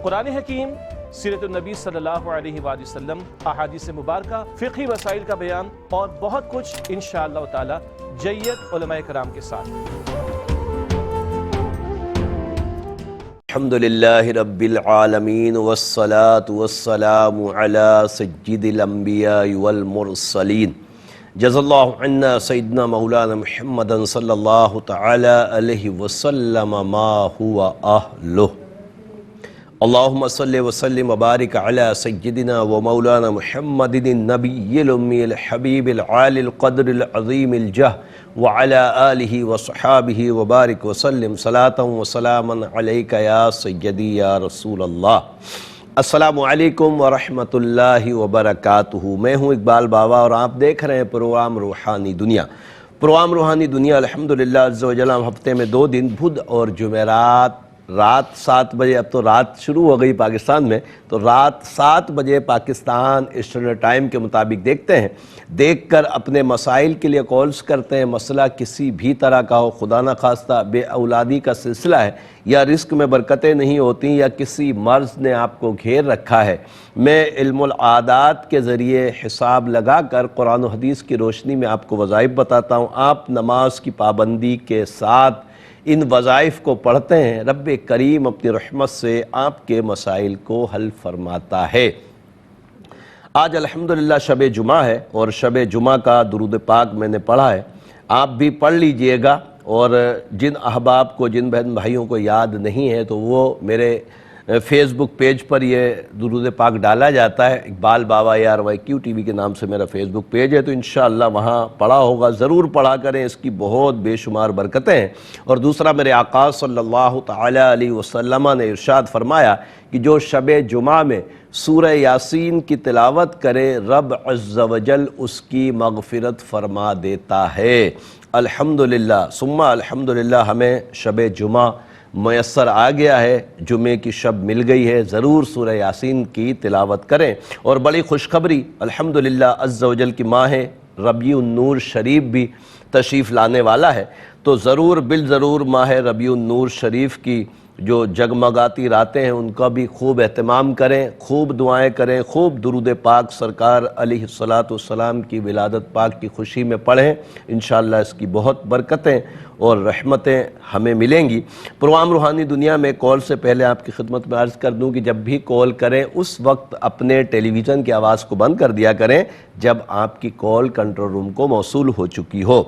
قرآن حکیم، سیرت النبی صلی اللہ علیہ وآلہ وسلم، احادیث مبارکہ، فقہی مسائل کا بیان اور بہت کچھ انشاءاللہ تعالی جید علماء کرام کے ساتھ۔ الحمدللہ رب العالمین والصلاة والسلام علی سید الانبیاء والمرسلین، جزا اللہ عنا سیدنا مولانا محمد صلی اللہ تعالی علیہ وسلم ما ہوا اہلہ۔ اللہم صلی وسلم وبارک علی سیدنا و مولانا محمد النبی الامی الحبیب العالی القدر العظیم الجہ وعلی آلہ وصحابہ وبارک وسلم صلاۃ و سلاما علیک یا سیدی یا رسول اللہ۔ السلام علیکم ورحمۃ اللہ وبرکاتہ۔ میں ہوں اقبال بابا اور آپ دیکھ رہے ہیں پروگرام روحانی دنیا۔ پروگرام روحانی دنیا الحمدللہ عز و جل ہفتے میں 2 دن بدھ اور جمعرات رات 7 بجے، اب تو رات شروع ہو گئی پاکستان میں، تو رات 7 بجے پاکستان اسٹینڈرڈ ٹائم کے مطابق دیکھتے ہیں، دیکھ کر اپنے مسائل کے لیے کالز کرتے ہیں۔ مسئلہ کسی بھی طرح کا ہو، خدا نخواستہ بے اولادی کا سلسلہ ہے، یا رزق میں برکتیں نہیں ہوتی، یا کسی مرض نے آپ کو گھیر رکھا ہے، میں علم العادات کے ذریعے حساب لگا کر قرآن و حدیث کی روشنی میں آپ کو وظائف بتاتا ہوں۔ آپ نماز کی پابندی کے ساتھ ان وظائف کو پڑھتے ہیں، رب کریم اپنی رحمت سے آپ کے مسائل کو حل فرماتا ہے۔ آج الحمدللہ شب جمعہ ہے اور شب جمعہ کا درود پاک میں نے پڑھا ہے، آپ بھی پڑھ لیجئے گا، اور جن احباب کو، جن بہن بھائیوں کو یاد نہیں ہے تو وہ میرے فیس بک پیج پر یہ درود پاک ڈالا جاتا ہے، اقبال بابا ARYQ TV کے نام سے میرا فیس بک پیج ہے، تو انشاءاللہ وہاں پڑھا ہوگا، ضرور پڑھا کریں، اس کی بہت بے شمار برکتیں ہیں۔ اور دوسرا، میرے آقا صلی اللہ تعالی علیہ وسلم نے ارشاد فرمایا کہ جو شب جمعہ میں سورہ یاسین کی تلاوت کرے، رب عز و جل اس کی مغفرت فرما دیتا ہے۔ الحمدللہ ثم الحمدللہ ہمیں شب جمعہ میسر آ گیا ہے، جمعے کی شب مل گئی ہے، ضرور سورہ یاسین کی تلاوت کریں۔ اور بڑی خوشخبری، الحمدللہ عز و جل کی ماہ ربیع النور شریف بھی تشریف لانے والا ہے، تو ضرور بالضرور ماہ ربیع النور شریف کی جو جگمگاتی راتیں ہیں ان کا بھی خوب اہتمام کریں، خوب دعائیں کریں، خوب درود پاک سرکار علیہ السلام کی ولادت پاک کی خوشی میں پڑھیں، انشاءاللہ اس کی بہت برکتیں اور رحمتیں ہمیں ملیں گی۔ پروگرام روحانی دنیا میں کال سے پہلے آپ کی خدمت میں عرض کر دوں کہ جب بھی کال کریں اس وقت اپنے ٹیلی ویژن کی آواز کو بند کر دیا کریں جب آپ کی کال کنٹرول روم کو موصول ہو چکی ہو۔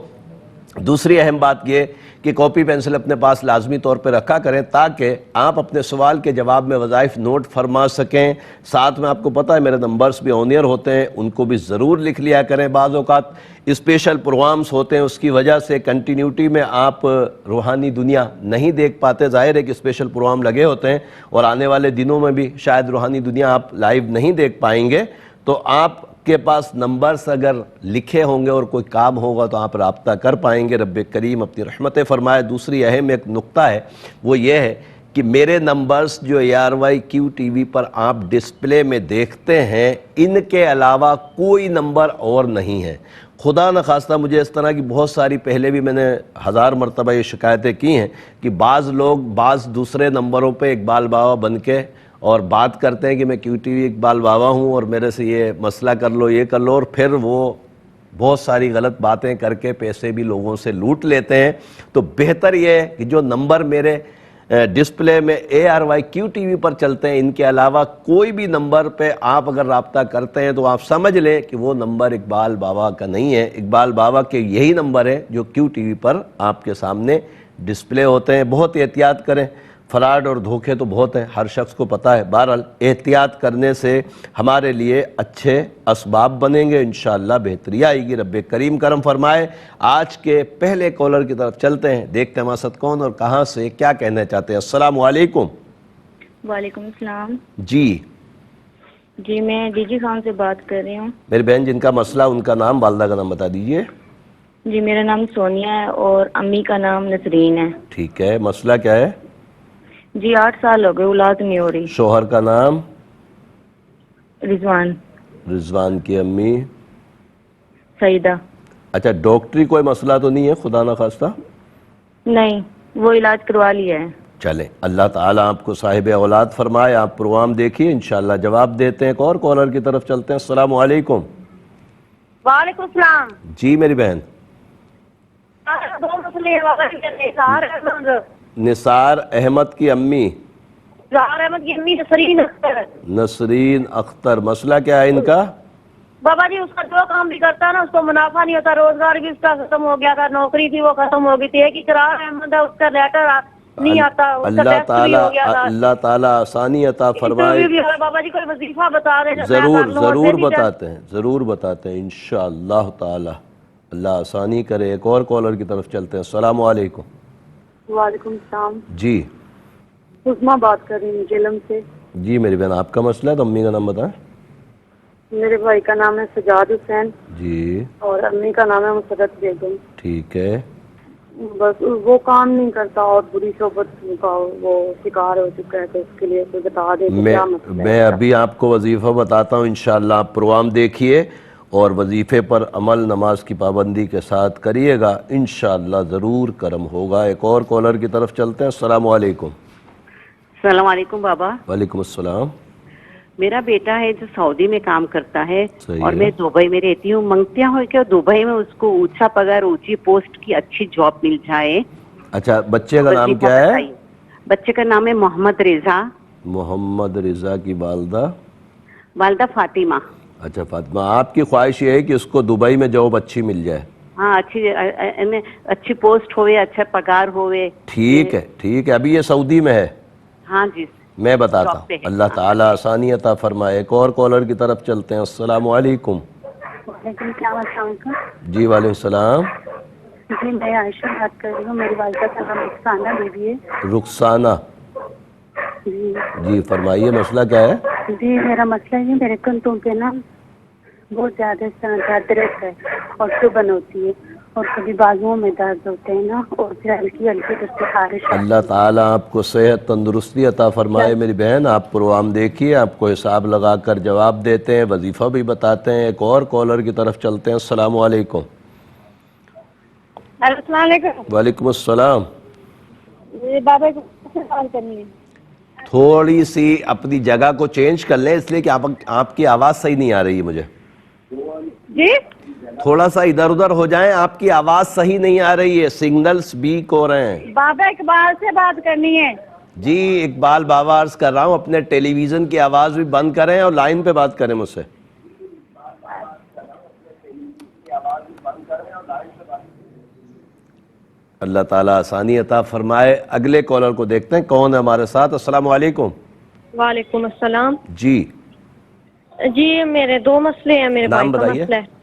دوسری اہم بات یہ کہ کاپی پینسل اپنے پاس لازمی طور پہ رکھا کریں تاکہ آپ اپنے سوال کے جواب میں وظائف نوٹ فرما سکیں۔ ساتھ میں آپ کو پتہ ہے میرے نمبرز بھی آن ایئر ہوتے ہیں، ان کو بھی ضرور لکھ لیا کریں۔ بعض اوقات اسپیشل پروگرامز ہوتے ہیں، اس کی وجہ سے کنٹینیوٹی میں آپ روحانی دنیا نہیں دیکھ پاتے، ظاہر ہے کہ اسپیشل پروگرام لگے ہوتے ہیں اور آنے والے دنوں میں بھی شاید روحانی دنیا آپ لائیو نہیں دیکھ پائیں گے، تو آپ کے پاس نمبرز اگر لکھے ہوں گے اور کوئی کام ہوگا تو آپ رابطہ کر پائیں گے۔ رب کریم اپنی رحمتیں فرمائے۔ دوسری اہم ایک نقطہ ہے، وہ یہ ہے کہ میرے نمبرز جو ARYQ TV پر آپ ڈسپلے میں دیکھتے ہیں، ان کے علاوہ کوئی نمبر اور نہیں ہے۔ خدا نخواستہ مجھے اس طرح کی بہت ساری، پہلے بھی میں نے 1000 مرتبہ یہ شکایتیں کی ہیں کہ بعض لوگ بعض دوسرے نمبروں پہ اقبال بابا بن کے اور بات کرتے ہیں کہ میں QTV اقبال بابا ہوں اور میرے سے یہ مسئلہ کر لو، یہ کر لو، اور پھر وہ بہت ساری غلط باتیں کر کے پیسے بھی لوگوں سے لوٹ لیتے ہیں۔ تو بہتر یہ ہے کہ جو نمبر میرے ڈسپلے میں ARYQ TV پر چلتے ہیں، ان کے علاوہ کوئی بھی نمبر پہ آپ اگر رابطہ کرتے ہیں تو آپ سمجھ لیں کہ وہ نمبر اقبال بابا کا نہیں ہے۔ اقبال بابا کے یہی نمبر ہیں جو QTV پر آپ کے سامنے ڈسپلے ہوتے ہیں۔ بہت احتیاط کریں، فراڈ اور دھوکے تو بہت ہیں، ہر شخص کو پتہ ہے۔ بہرحال احتیاط کرنے سے ہمارے لیے اچھے اسباب بنیں گے، انشاءاللہ بہتری آئے گی۔ رب کریم کرم فرمائے۔ آج کے پہلے کالر کی طرف چلتے ہیں، دیکھتے ہیں ہمارے ساتھ کون اور کہاں سے کیا کہنا چاہتے ہیں۔ السلام علیکم۔ وعلیکم السلام۔ جی میں DG خان سے بات کر رہی ہوں۔ میری بہن جن کا مسئلہ، ان کا نام، والدہ کا نام بتا دیجئے۔ جی میرا نام سونیا ہے اور امی کا نام نسرین ہے۔ ٹھیک ہے، مسئلہ کیا ہے؟ جی 8 سال ہو گئے، اولاد نہیں ہو رہی۔ شوہر کا نام؟ رضوان۔ رضوان کی امی؟ سعیدہ۔ اچھا، ڈاکٹری کوئی مسئلہ تو نہیں ہے خدا نخواستہ؟ نہیں، وہ علاج کروا لیا ہے۔ چلیں اللہ تعالیٰ آپ کو صاحب اولاد فرمائے. آپ پروگرام دیکھیے انشاءاللہ جواب دیتے ہیں. ایک اور کالر کی طرف چلتے ہیں. السلام علیکم. وعلیکم السلام. جی میری بہن. دو مسئلے نثار احمد. نثار احمد کی امی. نثار احمد کی امی نسرین اختر. نسرین اختر. مسئلہ کیا ہے ان کا؟ بابا جی اس کا جو کام بھی کرتا ہے نا اس کو منافع نہیں ہوتا. روزگار بھی اس کا ختم ہو گیا تھا, نوکری تھی وہ ختم ہو گئی تھی. ایک اقرار احمد ہے, اس کا لیٹر نہیں آتا, اس کا ٹیسٹ بھی ہو گیا تھا. اللہ تعالیٰ آسانی عطا فرمائے. انٹرویو بھی ہو. بابا جی کوئی وظیفہ بتا دیں. ضرور بتاتے ہیں, ضرور بتاتے ہیں انشاءاللہ تعالیٰ. اللہ آسانی کرے. ایک اور کالر کی طرف چلتے ہیں. السلام علیکم. وعلیکم السلام. جی عظمیٰ بات کر رہی ہوں جلم سے. جی میری بہن آپ کا مسئلہ ہے تو امی کا نام بتائیں. میرے بھائی کا نام ہے سجاد حسین جی اور امی کا نام ہے مسرت بیگم. ٹھیک ہے. بس وہ کام نہیں کرتا اور بری صحبت کا وہ شکار ہو چکا ہے, تو اس کے لیے کوئی بتا دے کہ کیا مسئلہ ہے. میں ابھی آپ کو وظیفہ بتاتا ہوں انشاءاللہ. آپ پروگرام دیکھیے اور وظیفے پر عمل نماز کی پابندی کے ساتھ کریے گا انشاءاللہ ضرور کرم ہوگا. ایک اور کالر کی طرف چلتے ہیں. السلام علیکم. السلام علیکم بابا. وعلیکم السلام. میرا بیٹا ہے جو سعودی میں کام کرتا ہے صحیح اور ہے. میں دبئی میں رہتی ہوں. منگتیاں ہو کہ دبئی میں اس کو اونچا پگار, اونچی پوسٹ کی اچھی جاب مل جائے. اچھا بچے کا نام کیا ہے؟ بچے کا نام ہے محمد رضا. محمد رضا کی والدہ؟ والدہ فاطمہ. اچھا فاطمہ. آپ کی خواہش یہ ہے کہ اس کو دبئی میں جاب اچھی مل جائے؟ ہاں اچھی پوسٹ ہوئے, اچھا پگار ہوئے. ٹھیک ہے ٹھیک ہے. ابھی یہ سعودی میں ہے؟ ہاں جی میں بتاتا ہوں. اللہ تعالیٰ آسانی عطا فرمائے. ایک اور کالر کی طرف چلتے ہیں. السلام علیکم. وعلیکم السلام. السلام علیکم. جی وعلیکم السلام. جی میں عائشہ بات کر رہی ہوں. میری والدہ کا نام رخسانہ بیوی ہے. رخسانہ. جی جی فرمائیے مسئلہ کیا ہے؟ جی میرا مسئلہ یہ میرے کنتوں پہ نا بہت زیادہ درد ہے اور چبھن ہوتی ہے اور کبھی بازوؤں میں درد ہوتے ہیں نا اور پھر ہلکی ہلکی سے خارش. اللہ تعالیٰ آپ کو صحت تندرستی عطا فرمائے میری بہن. آپ پروگرام دیکھیے, آپ کو حساب لگا کر جواب دیتے ہیں, وظیفہ بھی بتاتے ہیں. ایک اور کالر کی طرف چلتے ہیں. السلام علیکم. السلام علیکم. وعلیکم السلام. بابا کو سوال کرنی ہے. تھوڑی سی اپنی جگہ کو چینج کر لیں اس لیے کہ آپ کی آواز صحیح نہیں آ رہی ہے مجھے. جی تھوڑا سا ادھر ادھر ہو جائیں, آپ کی آواز صحیح نہیں آ رہی ہے, سگنلز ویک ہو رہے ہیں. بابا اقبال سے بات کرنی ہے. جی اقبال بابا عرض کر رہا ہوں, اپنے ٹیلی ویژن کی آواز بھی بند کریں اور لائن پہ بات کریں مجھ سے. اللہ تعالیٰ آسانی عطا فرمائے. اگلے کالر کو دیکھتے ہیں کون ہے ہمارے ساتھ. السلام علیکم. وعلیکم السلام. جی جی میرے دو مسئلے ہیں. میرے نام بھائی کا بتائیے. مسئلہ ہے.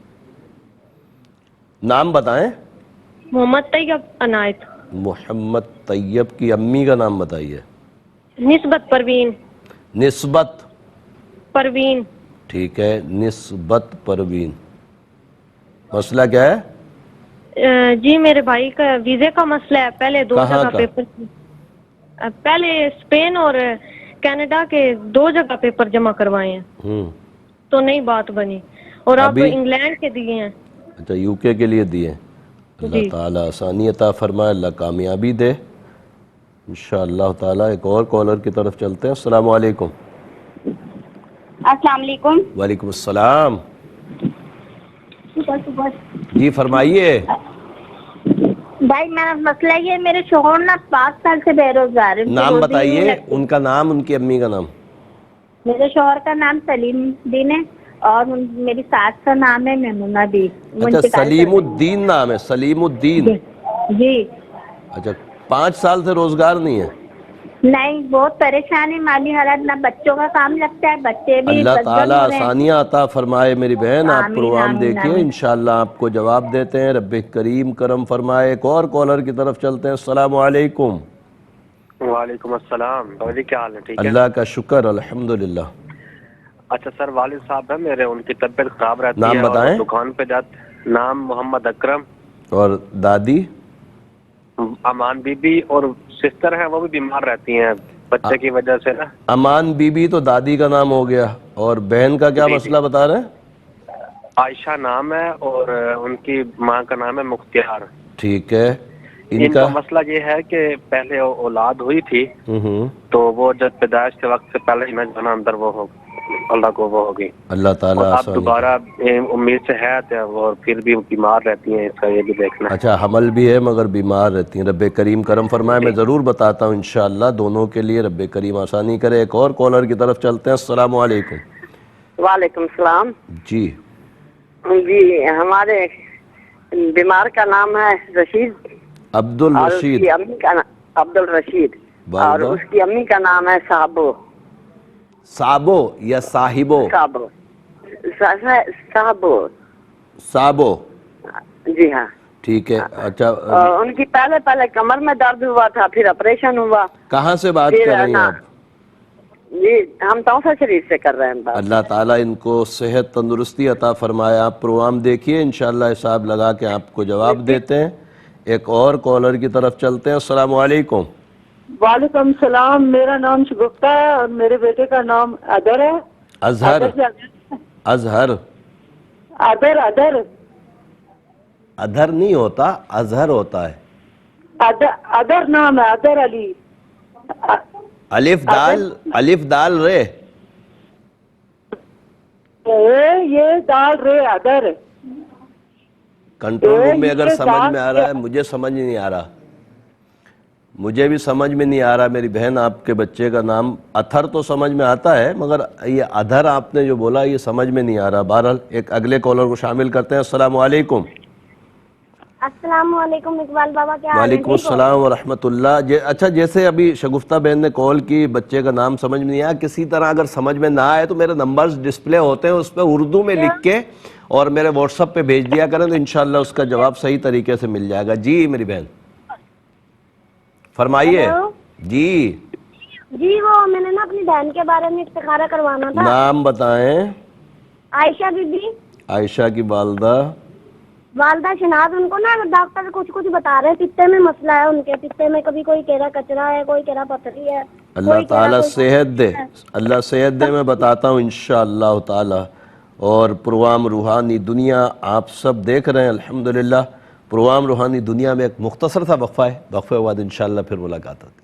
نام بتائیں. محمد طیب عنایت. محمد طیب کی امی کا نام بتائیے. نسبت پروین. نسبت پروین. ٹھیک ہے, نسبت پروین. مسئلہ کیا ہے؟ جی میرے بھائی کا ویزے کا مسئلہ ہے. پہلے دو کہاں جگہ کا؟ پیپر, پہلے اسپین اور کینیڈا کے 2 جگہ پیپر جمع کروائے ہیں تو نہیں بات بنی, اور اب انگلینڈ کے دیے ہیں. اچھا یو کے کے لیے دیے. اللہ تعالیٰ آسانی عطا فرمائے, اللہ کامیابی دے انشاءاللہ تعالیٰ. ایک اور کالر کی طرف چلتے ہیں. السلام علیکم. السلام علیکم. وعلیکم السلام. جی فرمائیے. بھائی میرا مسئلہ یہ, میرے شوہر نا 5 سال سے بے روزگار ہے. نام بتائیے ان کا نام, ان کی امی کا نام. میرے شوہر کا نام سلیم الدین ہے اور میری ساس کا نام ہے میمونہ دی. اچھا سلیم الدین نام ہے. سلیم الدین. جی. اچھا 5 سال سے روزگار نہیں ہے؟ نہیں, بہت پریشان ہے, مالی حالت, نہ بچوں کا کام لگتا ہے, بچے بھی. اللہ تعالیٰ آسانیاں عطا فرمائے میری بہن. آپ پروگرام دیکھیے انشاءاللہ آپ کو جواب دیتے ہیں. رب کریم کرم فرمائے. ایک اور کالر کی طرف چلتے ہیں. السلام علیکم. وعلیکم السلام. کیا حال ہے؟ ٹھیک ہے اللہ کا شکر الحمدللہ. اچھا سر, والد صاحب ہے میرے, ان کی طبیعت خراب رہتی ہے. نام بتائیں. دکان پہ جاتے. نام محمد اکرم. اور دادی؟ امان بی بی. اور سسٹر ہیں وہ بھی بیمار رہتی ہیں بچے کی وجہ سے نا. امان بی بی تو دادی کا نام ہو گیا, اور بہن کا کیا مسئلہ بتا رہے ہیں؟ عائشہ نام ہے اور ان کی ماں کا نام ہے مختیار. ٹھیک ہے. ان کا مسئلہ یہ ہے کہ پہلے اولاد ہوئی تھی تو وہ جب پیدائش کے وقت سے پہلے ہی میں اندر وہ ہو اللہ کو وہ ہوگی، اللہ تعالیٰ اب دوبارہ امید سے ہے اور پھر بھی بیمار رہتی ہیں، اس کا یہ بھی دیکھنا ہے۔ اچھا، حمل بھی ہے مگر بیمار رہتی ہیں، رب کریم کرم فرمائے، میں ضرور بتاتا ہوں انشاءاللہ دونوں کے لیے رب کریم آسانی کرے۔ ایک اور کالر کی طرف چلتے ہیں۔ السلام علیکم۔ وعلیکم السلام۔ جی جی، ہمارے بیمار کا نام ہے رشید، عبد الرشید، اور اس کی امی کا عبد الرشید، اور اس کی امی کا نام ہے صابو۔ صابو یا صاحبو؟ صابو، صابو، صابو، جی ہاں ٹھیک ہے۔ اچھا، ان کی پہلے کمر میں درد ہوا تھا، پھر آپریشن ہوا۔ کہاں سے بات کر رہی ہیں آپ؟ جی، ہم توفہ شریف سے کر رہے ہیں بات۔ اللہ تعالیٰ ان کو صحت تندرستی عطا فرمائے۔ آپ پروگرام دیکھیے، انشاءاللہ حساب لگا کے آپ کو جواب دیتے ہیں۔ ایک اور کالر کی طرف چلتے ہیں۔ السلام علیکم۔ وعلیکم السلام، میرا نام شگفتہ ہے اور میرے بیٹے کا نام ادر ہے۔ اظہر؟ اظہر؟ ادر ادھر نہیں ہوتا، اظہر ہوتا ہے۔ ادر نام ہے، ادر علی۔ الف دال رے؟ یہ دال رے ادر۔ کنٹرول روم میں اگر سمجھ میں آ رہا ہے، مجھے سمجھ نہیں آ رہا، مجھے بھی سمجھ میں نہیں آ رہا۔ میری بہن، آپ کے بچے کا نام اتھر تو سمجھ میں آتا ہے مگر یہ ادھر آپ نے جو بولا یہ سمجھ میں نہیں آ رہا۔ بہرحال ایک اگلے کالر کو شامل کرتے ہیں۔ السلام علیکم۔ السلام علیکم اقبال بابا، کیا حال ہے؟ وعلیکم السلام ورحمۃ اللہ۔ اچھا، جیسے ابھی شگفتہ بہن نے کال کی، بچے کا نام سمجھ میں نہیں آیا، کسی طرح اگر سمجھ میں نہ آئے تو میرے نمبرز ڈسپلے ہوتے ہیں، اس پہ اردو میں لکھ کے اور میرے واٹس ایپ پہ بھیج دیا کریں تو انشاءاللہ اس کا جواب صحیح طریقے سے مل جائے گا۔ جی میری بہن فرمائیے۔ جی وہ میں نے نا اپنی بہن کے بارے میں استخارہ کروانا تھا۔ نام بتائیں۔ عائشہ بی بی۔ عائشہ کی والدہ شناز، ان کو نا ڈاکٹر کچھ بتا رہے ہیں، پتے میں مسئلہ ہے ان کے، پتے میں کبھی کوئی کہہ رہا کچرا ہے، کوئی کہہ رہا پتھری ہے۔ اللہ تعالیٰ صحت دے، اللہ صحت دے، میں بتاتا ہوں انشاءاللہ تعالیٰ۔ اور پروگرام روحانی دنیا آپ سب دیکھ رہے ہیں الحمدللہ۔ پروگرام روحانی دنیا میں ایک مختصر سا وقفہ ہے، وقفے کے بعد انشاءاللہ پھر ملاقات ہوتی ہے۔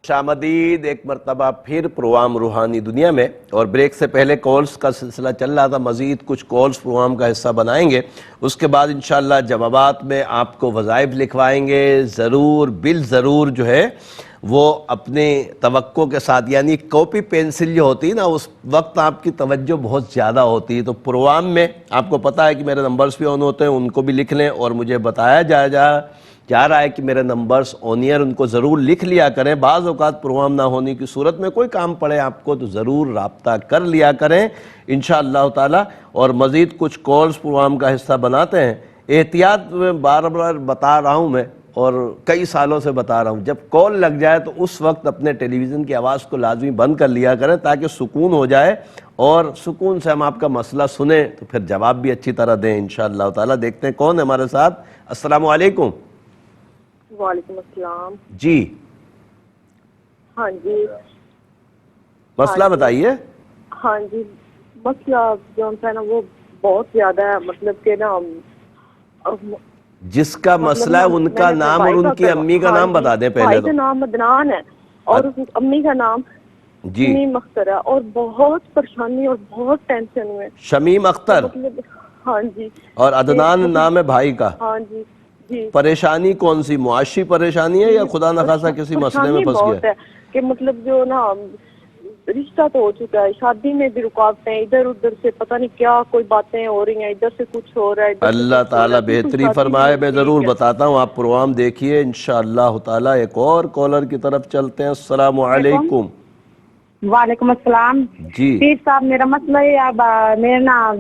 شامدید ایک مرتبہ پھر پروگرام روحانی دنیا میں، اور بریک سے پہلے کالز کا سلسلہ چل رہا تھا، مزید کچھ کالز پروگرام کا حصہ بنائیں گے، اس کے بعد انشاءاللہ جوابات میں آپ کو وظائف لکھوائیں گے۔ ضرور بالضرور جو ہے وہ اپنے توقع کے ساتھ، یعنی کاپی پینسل جو ہوتی ہے نا، اس وقت آپ کی توجہ بہت زیادہ ہوتی ہے، تو پروگرام میں آپ کو پتہ ہے کہ میرے نمبرز بھی آن ہوتے ہیں، ان کو بھی لکھ لیں، اور مجھے بتایا جا رہا ہے کہ میرے نمبرز آن ایئر، ان کو ضرور لکھ لیا کریں۔ بعض اوقات پروگرام نہ ہونے کی صورت میں کوئی کام پڑے آپ کو تو ضرور رابطہ کر لیا کریں انشاءاللہ تعالی۔ اور مزید کچھ کالز پروگرام کا حصہ بناتے ہیں۔ احتیاط میں بار بار بتا رہا ہوں میں، اور کئی سالوں سے بتا رہا ہوں، جب کال لگ جائے تو اس وقت اپنے ٹیلی ویژن کی آواز کو لازمی بند کر لیا کریں تاکہ سکون ہو جائے، اور سکون سے ہم آپ کا مسئلہ سنیں تو پھر جواب بھی اچھی طرح دیں انشاءاللہ تعالی۔ دیکھتے ہیں کون ہے ہمارے ساتھ۔ السلام علیکم۔ وعلیکم السلام۔ جی ہاں جی، مسئلہ بتائیے۔ ہاں جی، مسئلہ جو ہے نا وہ بہت زیادہ ہے، مطلب کہ نا جس کا مسئلہ ہے ان کا نام اور ان کی امی کا نام بتا دیں پہلے۔ بھائی کا نام عدنان ہے اور امی کا نام شمیم اختر ہے، اور بہت پریشانی اور بہت ٹینشن ہوئے۔ شمیم اختر؟ ہاں جی۔ اور عدنان نام ہے بھائی کا؟ ہاں جی جی۔ پریشانی کون سی، معاشی پریشانی ہے یا خدا نخواستہ کسی مسئلے میں پھنس گیا؟ کہ مطلب جو نا رشتہ تو ہو چکا ہے، شادی میں بھی رکاوٹیں، ادھر ادھر سے پتہ نہیں کیا کوئی باتیں ہو رہی ہیں، ادھر سے کچھ ہو رہا ہے۔ اللہ تعالیٰ بہتری فرمائے، میں ضرور بتاتا ہوں، آپ پروگرام دیکھیے انشاءاللہ تعالیٰ۔ ایک اور کالر کی طرف چلتے ہیں۔ السلام علیکم۔ وعلیکم السلام۔ جی پیر صاحب، میرا مسئلہ یہ میرے نا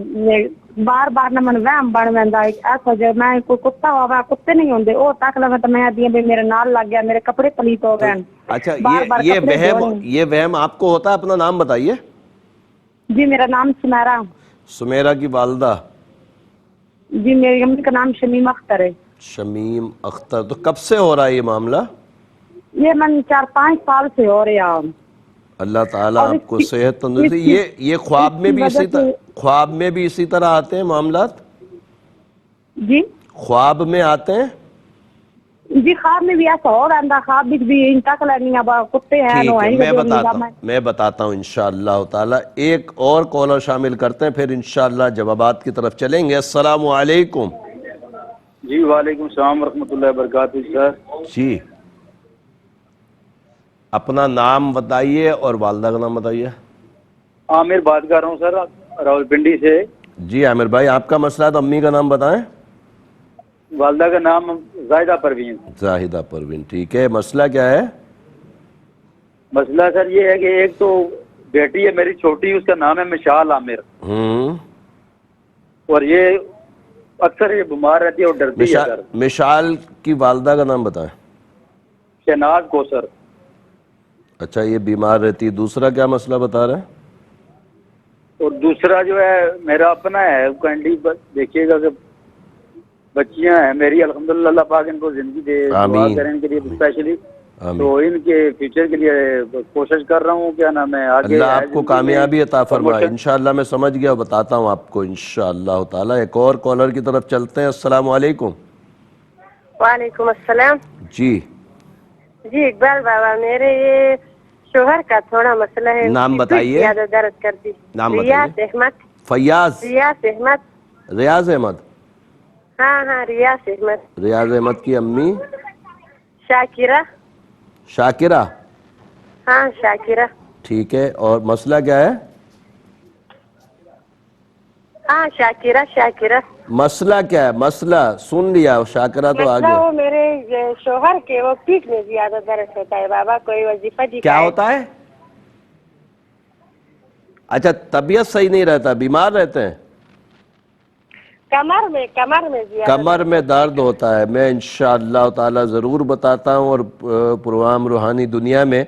بار بار نہ من وہم بن ویندا ایسا جو میں کوئی کتا ہوا، کتے نہیں ہوندے او تک لگا تو میں آدھی بھی میرے نال لگ گیا، میرے کپڑے پلیت ہو گئے۔ اچھا، یہ وہم آپ کو ہوتا ہے؟ اپنا نام بتائیے۔ جی میرا نام سمیرہ۔ سمیرہ کی والدہ؟ جی میری امی کا نام شمیم اختر ہے۔ شمیم اختر، تو کب سے ہو رہا ہے یہ معاملہ؟ یہ من 4-5 سال سے ہو رہا۔ اللہ تعالیٰ آپ کو صحت تندرستی۔ یہ خواب میں بھی اسی طرح آتے ہیں معاملات؟ جی خواب میں آتے ہیں؟ جی خواب میں بھی ایسا ہو رہا خواب بھی تک لینی اب کتے ہیں میں بتاتا ہوں انشاءاللہ تعالی. ایک اور کالر شامل کرتے ہیں پھر انشاءاللہ جوابات کی طرف چلیں گے. السلام علیکم. جی وعلیکم السلام ورحمۃ اللہ وبرکاتہ. سر جی اپنا نام بتائیے اور والدہ کا نام بتائیے. عامر بات کر رہا ہوں سر راولپنڈی سے. جی عامر بھائی آپ کا مسئلہ ہے تو امی کا نام بتائیں. والدہ کا نام زاہدہ پروین. زاہدہ پروین ٹھیک ہے. مسئلہ کیا ہے؟ مسئلہ سر یہ ہے کہ ایک تو بیٹی ہے میری چھوٹی, اس کا نام ہے مشال عامر, اور یہ اکثر یہ بیمار رہتی ہے اور ڈرتی ہے سر. مشال کی والدہ کا نام بتائیں. شہناز کوثر. اچھا یہ بیمار رہتی ہے. دوسرا کیا مسئلہ بتا رہے ہیں؟ اور دوسرا جو ہے میرا اپنا ہے کینڈی, دیکھیے گا کہ بچیاں ہیں میری الحمدللہ, اللہ پاک ان کو زندگی دے, دعا کریں ان کے لیے اسپیشلی, تو ان کے فیوچر کے لیے کوشش کر رہا ہوں. کیا نام ہے آگے اللہ آپ کو کامیابی عطا فرمائے. انشاءاللہ میں سمجھ گیا, بتاتا ہوں آپ کو انشاءاللہ تعالی. ایک اور کالر کی طرف چلتے ہیں. السلام علیکم. وعلیکم السلام. جی جی اقبال بابا, میرے یہ شوہر کا تھوڑا مسئلہ ہے. نام بتائیے. زیادہ درد کرتی. نام ریاض احمد. فیاض. ریاض احمد. ریاض احمد. ہاں ریاض احمد. ریاض احمد کی امی شاکرہ. شاکرہ. ہاں شاکرہ. ٹھیک ہے. اور مسئلہ کیا ہے؟ ہاں شاکرہ. شاکرہ. مسئلہ کیا ہے؟ مسئلہ سن لیا. شاکرہ تو آگے. وہ میرے شوہر کے وہ پیٹ میں زیادہ درد ہوتا ہے بابا. کوئی وظیفہ جی کیا ہوتا ہے؟ اچھا طبیعت صحیح نہیں رہتا, بیمار رہتے ہیں. کمر میں زیادہ کمر میں درد ہوتا ہے. میں انشاءاللہ تعالی ضرور بتاتا ہوں. اور پروگرام روحانی دنیا میں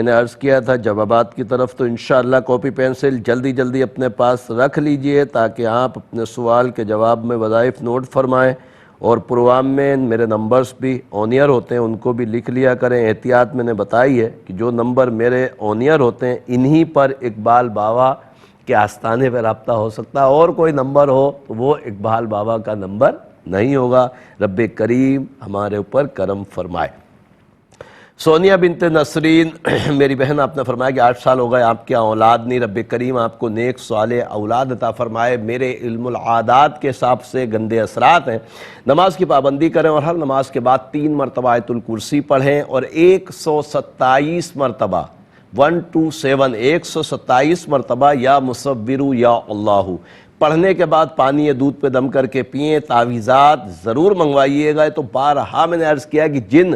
نے عرض کیا تھا جوابات کی طرف, تو انشاءاللہ کاپی پینسل جلدی اپنے پاس رکھ لیجئے تاکہ آپ اپنے سوال کے جواب میں وظائف نوٹ فرمائیں. اور پروگرام میں میرے نمبرز بھی آن ایئر ہوتے ہیں, ان کو بھی لکھ لیا کریں. احتیاط میں نے بتائی ہے کہ جو نمبر میرے آن ایئر ہوتے ہیں انہی پر اقبال بابا کے آستانے پہ رابطہ ہو سکتا ہے. اور کوئی نمبر ہو تو وہ اقبال بابا کا نمبر نہیں ہوگا. رب کریم ہمارے اوپر کرم فرمائے. سونیا بنت نسرین میری بہن, آپ نے فرمایا کہ 8 سال ہو گئے آپ کیا اولاد نہیں. رب کریم آپ کو نیک صالح اولاد عطا فرمائے. میرے علم العادات کے حساب سے گندے اثرات ہیں. نماز کی پابندی کریں اور ہر نماز کے بعد 3 مرتبہ آیت الکرسی پڑھیں اور 127 مرتبہ 127 مرتبہ یا مصورو یا اللہ پڑھنے کے بعد پانی یا دودھ پہ دم کر کے پئیں. تعویذات ضرور منگوائیے گا. تو بارہا میں نے عرض کیا کہ جن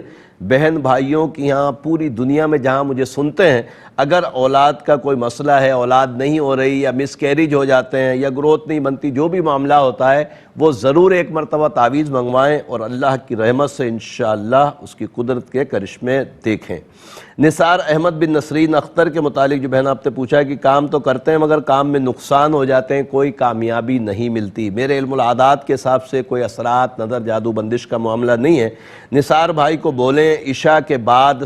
بہن بھائیوں کی یہاں پوری دنیا میں جہاں مجھے سنتے ہیں, اگر اولاد کا کوئی مسئلہ ہے, اولاد نہیں ہو رہی یا مس کیریج ہو جاتے ہیں یا گروتھ نہیں بنتی, جو بھی معاملہ ہوتا ہے وہ ضرور 1 مرتبہ تعویذ منگوائیں اور اللہ کی رحمت سے انشاءاللہ اس کی قدرت کے کرشمے دیکھیں. نثار احمد بن نسرین اختر کے متعلق جو بہن آپ نے پوچھا ہے کہ کام تو کرتے ہیں مگر کام میں نقصان ہو جاتے ہیں, کوئی کامیابی نہیں ملتی. میرے علم العادات کے حساب سے کوئی اثرات, نظر, جادو, بندش کا معاملہ نہیں ہے. نثار بھائی کو بولیں عشاء کے بعد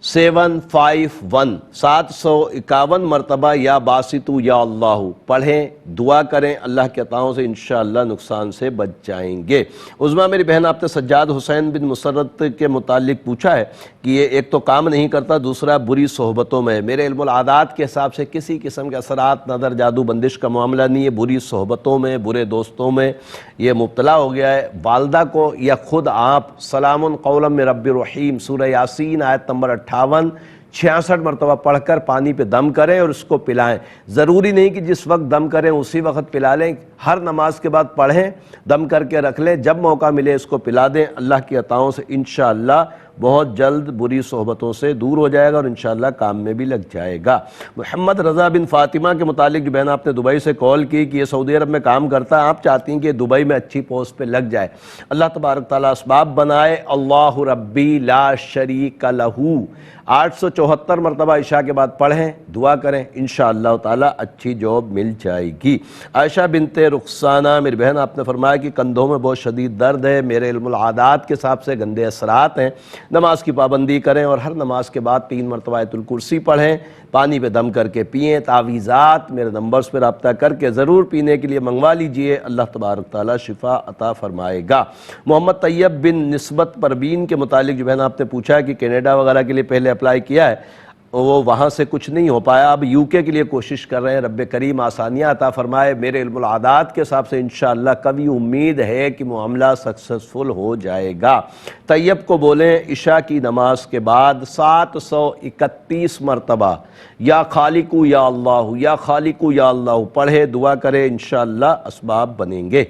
751 مرتبہ یا باسطو یا اللہ پڑھیں, دعا کریں. اللہ کے عطاؤں سے انشاءاللہ نقصان سے بچ جائیں گے. عظمیٰ میری بہن آپ نے سجاد حسین بن مسرت کے متعلق پوچھا ہے کہ یہ ایک تو کام نہیں کرتا, دوسرا بری صحبتوں میں. میرے علم العادات کے حساب سے کسی قسم کے اثرات, نظر, جادو, بندش کا معاملہ نہیں ہے. بری صحبتوں میں, برے دوستوں میں یہ مبتلا ہو گیا ہے. والدہ کو یا خود آپ سلام قولا من رب رحیم سورہ یاسین آیت نمبر 58-66 مرتبہ پڑھ کر پانی پہ دم کریں اور اس کو پلائیں. ضروری نہیں کہ جس وقت دم کریں اسی وقت پلا لیں. ہر نماز کے بعد پڑھیں, دم کر کے رکھ لیں, جب موقع ملے اس کو پلا دیں. اللہ کی عطاؤں سے انشاءاللہ بہت جلد بری صحبتوں سے دور ہو جائے گا اور انشاءاللہ کام میں بھی لگ جائے گا. محمد رضا بن فاطمہ کے متعلق جو بہن آپ نے دبئی سے کال کی کہ یہ سعودی عرب میں کام کرتا ہے, آپ چاہتی ہیں کہ دبئی میں اچھی پوسٹ پہ لگ جائے. اللہ تبارک تعالیٰ اسباب بنائے. اللہ ربی لا شریک لہو 874 مرتبہ عشاء کے بعد پڑھیں, دعا کریں, انشاءاللہ تعالیٰ اچھی جاب مل جائے گی. عائشہ بنت رخسانہ میری بہن آپ نے فرمایا کہ کندھوں میں بہت شدید درد ہے. میرے علم العادات کے حساب سے گندے اثرات ہیں. نماز کی پابندی کریں اور ہر نماز کے بعد 3 مرتبہ آیت الکرسی پڑھیں، پانی پہ دم کر کے پئیں۔ تعویذات میرے نمبرز پہ رابطہ کر کے ضرور پینے کے لیے منگوا لیجئے، اللہ تبارک تعالیٰ شفا عطا فرمائے گا۔ محمد طیب بن نسبت پروین کے متعلق جو بہن آپ نے پوچھا ہے کہ کینیڈا وغیرہ کے لیے پہلے اپلائی کیا ہے، وہ وہاں سے کچھ نہیں ہو پایا، اب یو کے کے لیے کوشش کر رہے ہیں، رب کریم آسانیاں عطا فرمائے۔ میرے علم العادات کے حساب سے انشاءاللہ کبھی امید ہے کہ معاملہ سکسسفل ہو جائے گا۔ طیب کو بولیں عشاء کی نماز کے بعد 731 مرتبہ یا خالقو یا اللہ یا خالقو یا اللہ پڑھے، دعا کرے، انشاءاللہ اسباب بنیں گے۔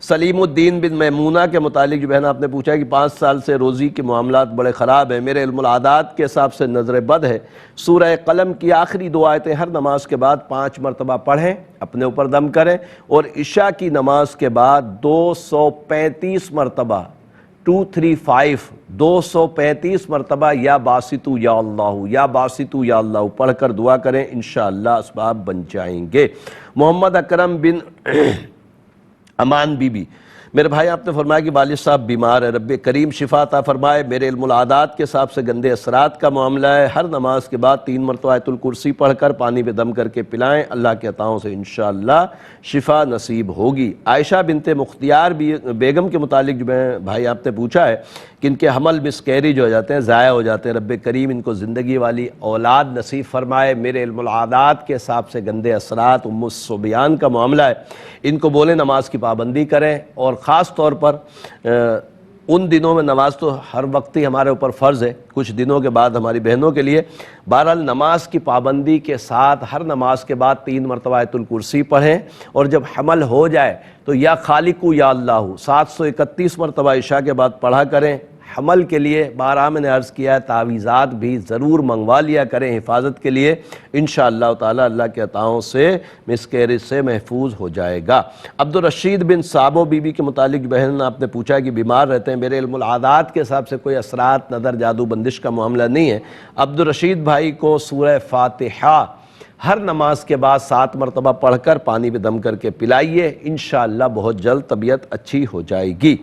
سلیم الدین بن میمونہ کے متعلق جو بہن آپ نے پوچھا ہے کہ 5 سال سے روزی کے معاملات بڑے خراب ہیں، میرے علم العادات کے حساب سے نظر بد ہے، سورہ قلم کی آخری 2 آیتیں ہر نماز کے بعد 5 مرتبہ پڑھیں، اپنے اوپر دم کریں، اور عشاء کی نماز کے بعد 235 مرتبہ 235 مرتبہ یا باسطو یا اللہ یا باسطو یا اللہ پڑھ کر دعا کریں، انشاءاللہ اسباب بن جائیں گے۔ محمد اکرم بن امان بی بی، میرے بھائی آپ نے فرمایا کہ والد صاحب بیمار ہے، رب کریم شفا عطا فرمائے۔ میرے علم العادات کے حساب سے گندے اثرات کا معاملہ ہے، ہر نماز کے بعد 3 مرتبہ آیت الکرسی پڑھ کر پانی پہ دم کر کے پلائیں، اللہ کے عطاؤں سے انشاءاللہ شفا نصیب ہوگی۔ عائشہ بنت مختیار بیگم کے متعلق جو بھائی آپ نے پوچھا ہے کہ ان کے حمل مسکیریج ہو جاتے ہیں، ضائع ہو جاتے ہیں، رب کریم ان کو زندگی والی اولاد نصیب فرمائے۔ میرے علم العادات کے حساب سے گندے اثرات ام الصبیان کا معاملہ ہے، ان کو بولیں نماز کی پابندی کریں، اور خاص طور پر ان دنوں میں نماز تو ہر وقت ہی ہمارے اوپر فرض ہے، کچھ دنوں کے بعد ہماری بہنوں کے لیے بہرحال نماز کی پابندی کے ساتھ ہر نماز کے بعد 3 مرتبہ آیت الکرسی پڑھیں، اور جب حمل ہو جائے تو یا خالقو یا اللہ 731 مرتبہ عشاء کے بعد پڑھا کریں۔ حمل کے لیے بارہا میں نے عرض کیا ہے تعویذات بھی ضرور منگوا لیا کریں حفاظت کے لیے، انشاءاللہ تعالی اللہ کے عطاؤں سے مسکیریج سے محفوظ ہو جائے گا۔ عبدالرشید بن صابو بی بی کے متعلق بہن آپ نے پوچھا کہ بیمار رہتے ہیں، میرے علم العادات کے حساب سے کوئی اثرات نظر جادو بندش کا معاملہ نہیں ہے۔ عبدالرشید بھائی کو سورہ فاتحہ ہر نماز کے بعد 7 مرتبہ پڑھ کر پانی پہ دم کر کے پلائیے، انشاءاللہ بہت جلد طبیعت اچھی ہو جائے گی۔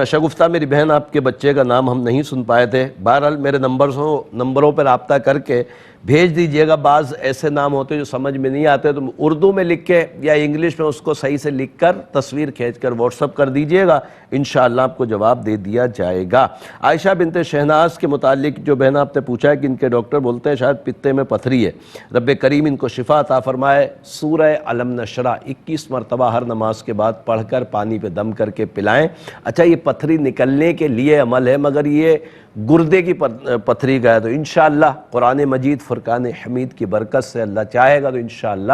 شگفتہ میری بہن آپ کے بچے کا نام ہم نہیں سن پائے تھے، بہرحال میرے نمبروں پر رابطہ کر کے بھیج دیجئے گا۔ بعض ایسے نام ہوتے ہیں جو سمجھ میں نہیں آتے، تو اردو میں لکھ کے یا انگلش میں اس کو صحیح سے لکھ کر تصویر کھینچ کر واٹس اپ کر دیجئے گا، انشاءاللہ آپ کو جواب دے دیا جائے گا۔ عائشہ بنت شہناز کے متعلق جو بہن آپ نے پوچھا ہے کہ ان کے ڈاکٹر بولتے ہیں شاید پتے میں پتھری ہے، رب کریم ان کو شفا عطا فرمائے۔ سورہ علم نشرہ 21 مرتبہ ہر نماز کے بعد پڑھ کر پانی پہ دم کر کے پلائیں۔ اچھا یہ پتھری نکلنے کے لیے عمل ہے، مگر یہ گردے کی پتھری کا ہے، تو انشاءاللہ قرآن مجید فرقان حمید کی برکت سے اللہ چاہے گا تو انشاءاللہ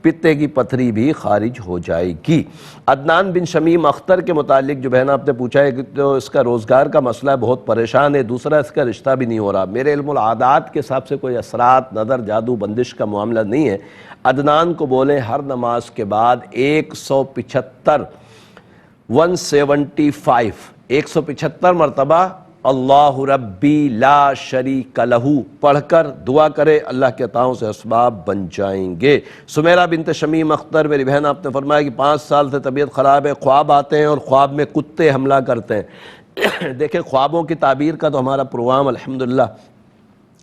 پتے کی پتھری بھی خارج ہو جائے گی۔ عدنان بن شمیم اختر کے متعلق جو بہن آپ نے پوچھا ہے کہ تو اس کا روزگار کا مسئلہ ہے، بہت پریشان ہے، دوسرا اس کا رشتہ بھی نہیں ہو رہا، میرے علم العادات کے حساب سے کوئی اثرات نظر جادو بندش کا معاملہ نہیں ہے۔ عدنان کو بولیں ہر نماز کے بعد 175 مرتبہ اللہ ربی لا شریک لہ پڑھ کر دعا کرے، اللہ کے عطاؤں سے اسباب بن جائیں گے۔ سمیرہ بنت شمیم اختر میری بہن آپ نے فرمایا کہ 5 سال سے طبیعت خراب ہے، خواب آتے ہیں اور خواب میں کتے حملہ کرتے ہیں۔ دیکھیں خوابوں کی تعبیر کا تو ہمارا پروگرام الحمدللہ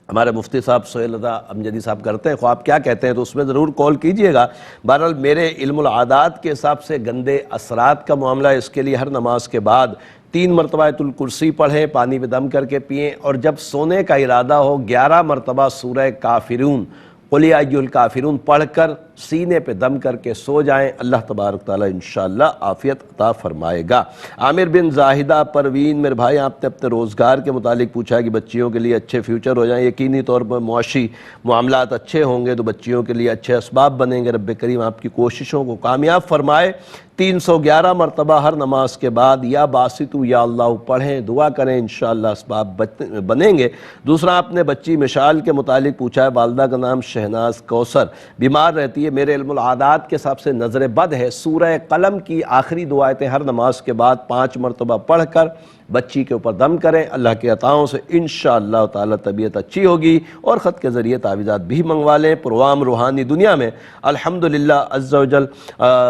ہمارے مفتی صاحب سہیل رضا امجدی صاحب کرتے ہیں، خواب کیا کہتے ہیں تو اس میں ضرور کال کیجئے گا۔ بہرحال میرے علم العادات کے حساب سے گندے اثرات کا معاملہ ہے، اس کے لیے ہر نماز کے بعد 3 مرتبہ آیت الکرسی پڑھیں، پانی پہ دم کر کے پئیں، اور جب سونے کا ارادہ ہو 11 مرتبہ سورہ کافرون قل یا ایھا الکافرون پڑھ کر سینے پہ دم کر کے سو جائیں، اللہ تبارک تعالیٰ انشاءاللہ عافیت عطا فرمائے گا۔ عامر بن زاہدہ پروین میرے بھائی آپ نے اپنے روزگار کے متعلق پوچھا ہے کہ بچیوں کے لیے اچھے فیوچر ہو جائیں، یقینی طور پر معاشی معاملات اچھے ہوں گے تو بچیوں کے لیے اچھے اسباب بنیں گے، رب کریم آپ کی کوششوں کو کامیاب فرمائے۔ 311 مرتبہ ہر نماز کے بعد یا باسطو یا اللہ پڑھیں، دعا کریں، انشاءاللہ اسباب بنیں گے۔ دوسرا آپ نے بچی مشال کے متعلق پوچھا ہے، والدہ کا نام شہناز کوثر، بیمار رہتی ہے، میرے علم العادات کے حساب سے نظر بد ہے، سورہ قلم کی آخری 2 آیتیں ہر نماز کے بعد 5 مرتبہ پڑھ کر بچی کے اوپر دم کریں، اللہ کے عطاؤں سے انشاءاللہ تعالی طبیعت اچھی ہوگی، اور خط کے ذریعے تعویذات بھی منگوا لیں۔ پروگرام روحانی دنیا میں الحمدللہ عز و جل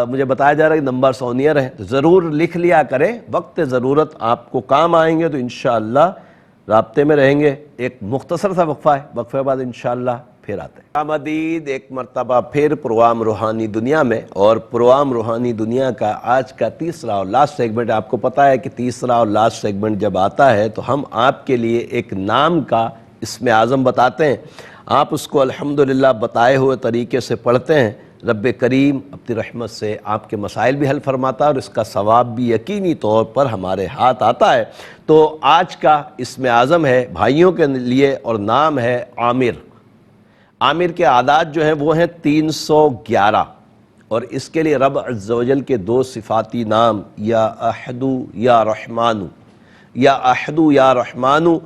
مجھے بتایا جا رہا ہے کہ نمبرز آن ایئر ہیں، ضرور لکھ لیا کریں، وقت ضرورت آپ کو کام آئیں گے تو انشاءاللہ رابطے میں رہیں گے. ایک مختصر سا وقفہ ہے, وقفے بعد انشاءاللہ پھر آتے ہیں. آمدید ایک مرتبہ پھر پروگرام روحانی دنیا میں, اور پروگرام روحانی دنیا کا آج کا تیسرا اور لاسٹ سیگمنٹ. آپ کو پتہ ہے کہ تیسرا اور لاسٹ سیگمنٹ جب آتا ہے تو ہم آپ کے لیے ایک نام کا اسم اعظم بتاتے ہیں. آپ اس کو الحمدللہ بتائے ہوئے طریقے سے پڑھتے ہیں. رب کریم اپنی رحمت سے آپ کے مسائل بھی حل فرماتا ہے, اور اس کا ثواب بھی یقینی طور پر ہمارے ہاتھ آتا ہے. تو آج کا اسم اعظم ہے بھائیوں کے لیے, اور نام ہے عامر. عامر کے اعداد جو ہیں وہ ہیں 311, اور اس کے لیے رب عز و جل کے دو صفاتی نام یا احدو یا رحمانو, یا احدو یا رحمانو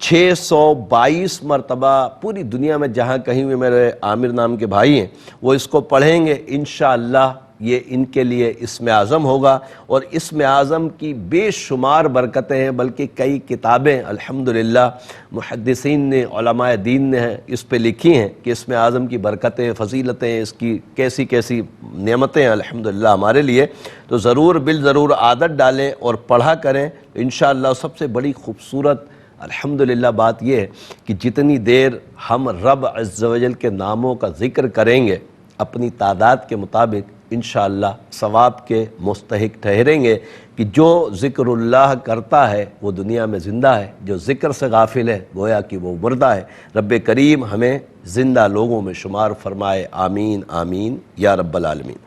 622 مرتبہ پوری دنیا میں جہاں کہیں بھی میرے عامر نام کے بھائی ہیں وہ اس کو پڑھیں گے انشاءاللہ. یہ ان کے لیے اسم اعظم ہوگا, اور اسم اعظم کی بے شمار برکتیں ہیں, بلکہ کئی کتابیں الحمدللہ محدثین نے, علماء دین نے اس پہ لکھی ہیں کہ اسم اعظم کی برکتیں, فضیلتیں, اس کی کیسی کیسی نعمتیں ہیں الحمدللہ ہمارے لیے. تو ضرور بالضرور عادت ڈالیں اور پڑھا کریں انشاءاللہ. سب سے بڑی خوبصورت الحمدللہ بات یہ ہے کہ جتنی دیر ہم رب عز و جل کے ناموں کا ذکر کریں گے اپنی تعداد کے مطابق انشاءاللہ ثواب کے مستحق ٹھہریں گے. کہ جو ذکر اللہ کرتا ہے وہ دنیا میں زندہ ہے, جو ذکر سے غافل ہے گویا کہ وہ مردہ ہے. رب کریم ہمیں زندہ لوگوں میں شمار فرمائے, آمین آمین یا رب العالمین.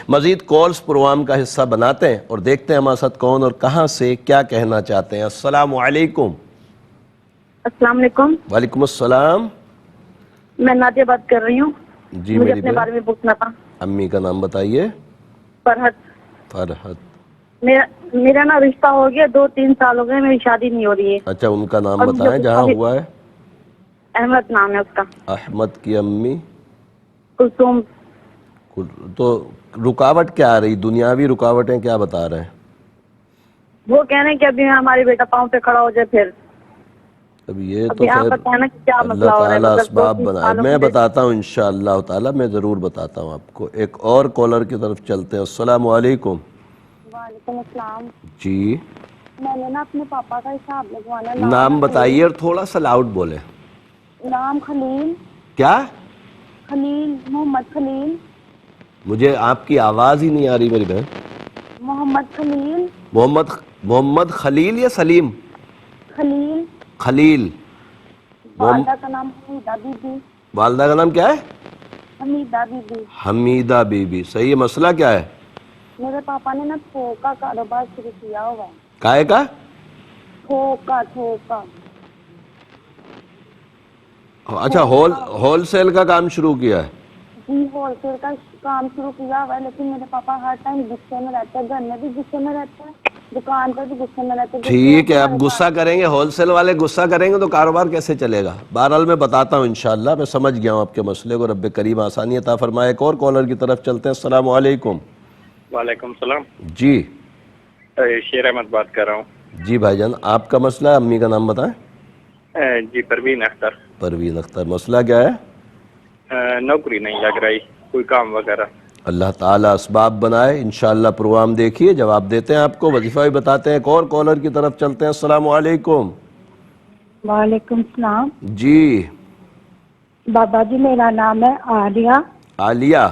مزید کالز پروگرام کا حصہ بناتے ہیں اور دیکھتے ہیں ہمارے ساتھ کون اور کہاں سے کیا کہنا چاہتے ہیں. السلام علیکم. السلام علیکم. وعلیکم السلام. میں نادیہ بات کر رہی ہوں. جی مجھے میری اپنے بارے میں پوچھنا تھا. امی کا نام بتائیے. فرحت. فرحت. میرا نا رشتہ ہو گیا, 2-3 سال ہو گئے, میری شادی نہیں ہو رہی ہے. اچھا ان کا نام بتائیں جہاں ہوا ہے. احمد نام ہے اس کا. احمد کی امی کلثوم. تو رکاوٹ کیا آ رہی, دنیاوی رکاوٹیں کیا بتا رہے ہیں؟ وہ کہہ رہے ہیں کہ ابھی ہماری بیٹا پاؤں پہ کھڑا ہو جائے پھر. اب یہ تو خیر اللہ تعالیٰ اسباب بنائے. میں بتاتا ہوں انشاءاللہ تعالیٰ, میں ضرور بتاتا ہوں آپ کو. ایک اور کالر کی طرف چلتے ہیں. السلام علیکم. وعلیکم السلام. جی میں نے نا اپنے پاپا کا حساب لگوانا. نام بتائیے اور تھوڑا سا لاؤڈ بولے. نام خلیل. کیا؟ خلیل, محمد خلیل. مجھے آپ کی آواز ہی نہیں آ رہی میری بہن. محمد خلیل. محمد خلیل یا سلیم؟ خلیل. خلیل. والدہ کا نام حمیدہ بی بی. والدہ کا نام کیا ہے؟ حمیدہ بی بی. حمیدہ بی بی. صحیح ہے. مسئلہ کیا ہے؟ میرے پاپا نے نا تھوک کا کاروبار شروع کیا ہوا ہے. کائے کا؟ تھوک کا. اچھا ہول سیل کا کام شروع کیا ہے. جی ہول سیل کا کام شروع کیا ہوا ہے, لیکن میرے پاپا ہر ٹائم غصے میں رہتے ہیں, گھر میں بھی غصے میں رہتے ہیں, دکان پر بھی غصے میں رہتے ہیں. ٹھیک ہے, اب غصہ کریں گے, ہول سیل والے غصہ کریں گے تو کاروبار کیسے چلے گا؟ بہرحال میں بتاتا ہوں انشاءاللہ. میں سمجھ گیا ہوں آپ کے مسئلے کو. رب کریم آسانی عطا فرمائے. ایک اور کالر کی طرف چلتے ہیں. السلام علیکم. وعلیکم السلام. جی شیر احمد بات کر رہا ہوں. جی بھائی جان, آپ کا مسئلہ ہے, امی کا نام بتائیں. جی پروین اختر. پروین اختر. مسئلہ کیا ہے؟ نوکری نہیں لگ رہی, کوئی کام وغیرہ. اللہ تعالیٰ اسباب بنائے. انشاءاللہ پروگرام دیکھیے, جواب دیتے ہیں آپ کو, وظیفہ بھی بتاتے ہیں. ایک اور کالر کی طرف چلتے ہیں. السلام علیکم. وعلیکم السلام. جی بابا جی میرا نام ہے عالیہ. عالیہ.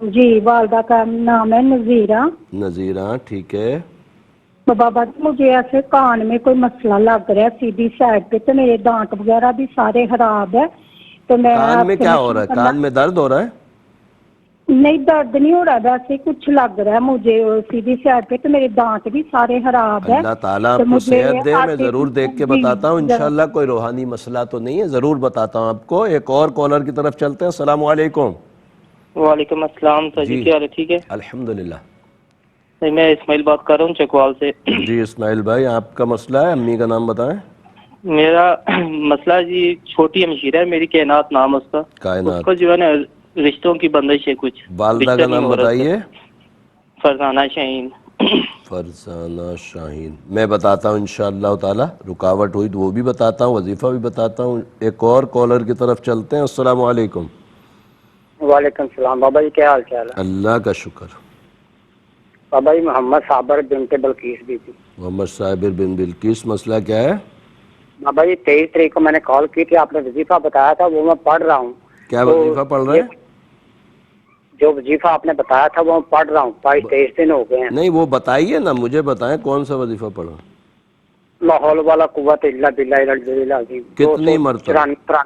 جی والدہ کا نام ہے نذیرہ. نذیرہ. ٹھیک ہے. تو بابا جی مجھے ایسے کان میں کوئی مسئلہ لگ رہا ہے سیدھی سائڈ پہ, تو میرے دانت وغیرہ بھی سارے خراب ہے. تو میں کان میں کیا ہو رہا ہے؟ کان میں درد ہو رہا ہے؟ نہیں درد نہیں ہو رہا, ویسے کچھ لگ رہا ہے مجھے سیدھی سائڈ پہ, تو میرے دانت بھی سارے خراب ہے. اللہ تعالیٰ آپ کو صحت دے. میں ضرور دیکھ کے بتاتا ہوں انشاءاللہ. کوئی روحانی مسئلہ تو نہیں ہے, ضرور بتاتا ہوں آپ کو. ایک اور کالر کی طرف چلتے ہیں. السلام علیکم. وعلیکم السلام. جی کیا حال ہے؟ ٹھیک ہے الحمدللہ. میں اسماعیل بات کر رہا ہوں چکوال سے. جی اسماعیل بھائی, آپ کا مسئلہ ہے, امی کا نام بتائیں. میرا مسئلہ جی چھوٹی ہمشیرہ ہے میری, کائنات نام اس کا. کائنات. اس کو جو ہے نا رشتوں کی بندش ہے کچھ. والدہ کا نام بتائیے. فرزانہ شاہین. فرزانہ شاہین. میں بتاتا ہوں انشاءاللہ تعالی. رکاوٹ ہوئی تو وہ بھی بتاتا ہوں, وظیفہ بھی بتاتا ہوں. ایک اور کالر کی طرف چلتے ہیں. السلام علیکم. وعلیکم السلام. بابا جی کیا حال چال ہے؟ اللہ کا شکر. بابا جی محمد صابر بنت بلقیس بھی تھی. محمد صابر بن بلقیس. مسئلہ کیا ہے؟ بابا جی 23 تاریخ کو میں نے کال کی تھی, آپ نے وظیفہ بتایا تھا, وہ میں پڑھ رہا ہوں. کیا وظیفہ پڑھ رہے ہیں؟ جو وظیفہ آپ نے بتایا تھا وہ میں پڑھ رہا ہوں, 22-23 دن ہو گئے ہیں. نہیں وہ بتائیے نا, مجھے بتائیں کون سا وظیفہ پڑھا. لاحول والا قوت الا باللہ العلی العظیم. کتنی مرتبہ؟